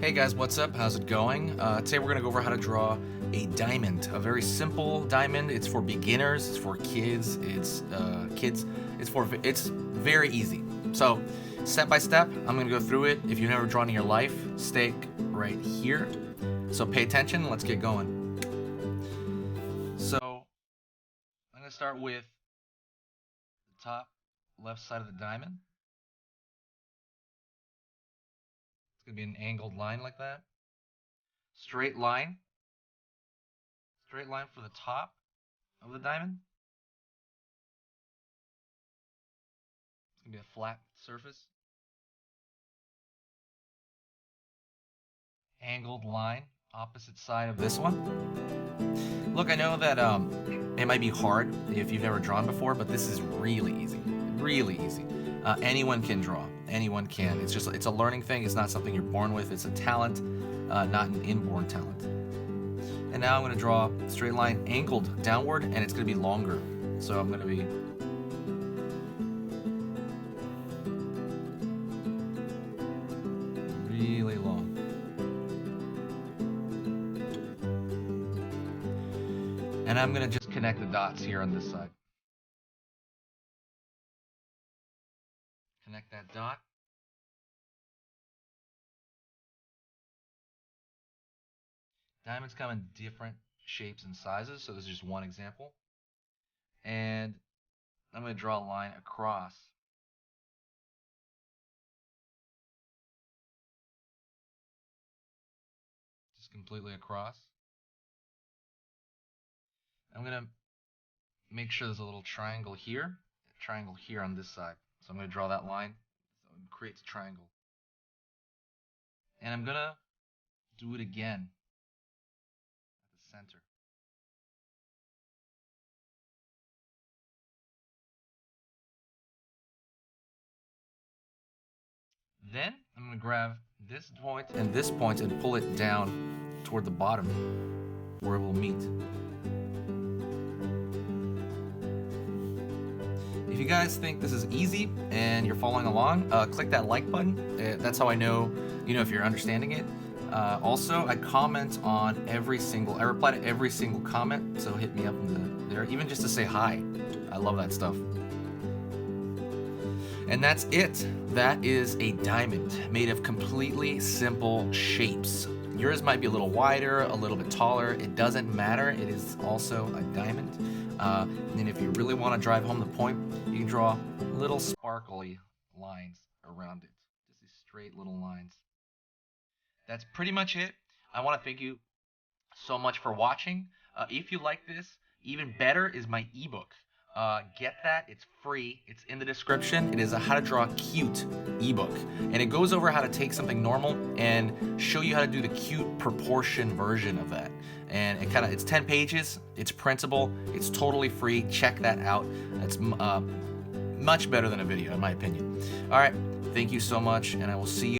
Hey guys, what's up? How's it going? Today we're gonna go over how to draw a diamond, a very simple diamond. It's for beginners, it's for kids, it's it's very easy. So step by step, I'm gonna go through it. If you've never drawn in your life, stay right here. So pay attention, let's get going. So I'm gonna start with the top left side of the diamond. It's gonna be an angled line like that. Straight line for the top of the diamond. It's gonna be a flat surface. Angled line, opposite side of this one. Look, I know that it might be hard if you've never drawn before, but this is really easy, really easy. Anyone can draw, anyone can. It's a learning thing. It's not something you're born with. It's a talent, not an inborn talent. And now I'm going to draw a straight line angled downward, and it's going to be longer. So I'm going to be really long. And I'm going to just connect the dots here on this side. Connect that dot. Diamonds come in different shapes and sizes, so this is just one example. And I'm going to draw a line across. Just completely across. I'm going to make sure there's a little triangle here on this side. So I'm going to draw that line, so it creates a triangle. And I'm going to do it again at the center. Then I'm going to grab this point and pull it down toward the bottom where it will meet. If you guys think this is easy and you're following along, click that like button. That's how I know, if you're understanding it. Also, I comment on I reply to every single comment, so hit me up there, even just to say hi. I love that stuff. And that's it. That is a diamond made of completely simple shapes. Yours might be a little wider, a little bit taller. It doesn't matter. It is also a diamond. And then if you really want to drive home the point, you can draw little sparkly lines around it. Just these straight little lines. That's pretty much it. I want to thank you so much for watching. If you like this, even better is my ebook. Get that. It's free. It's in the description. It is a how to draw cute ebook. And it goes over how to take something normal and show you how to do the cute proportion version of that. And it's 10 pages. It's printable. It's totally free. Check that out. It's much better than a video, in my opinion. All right. Thank you so much, and I will see you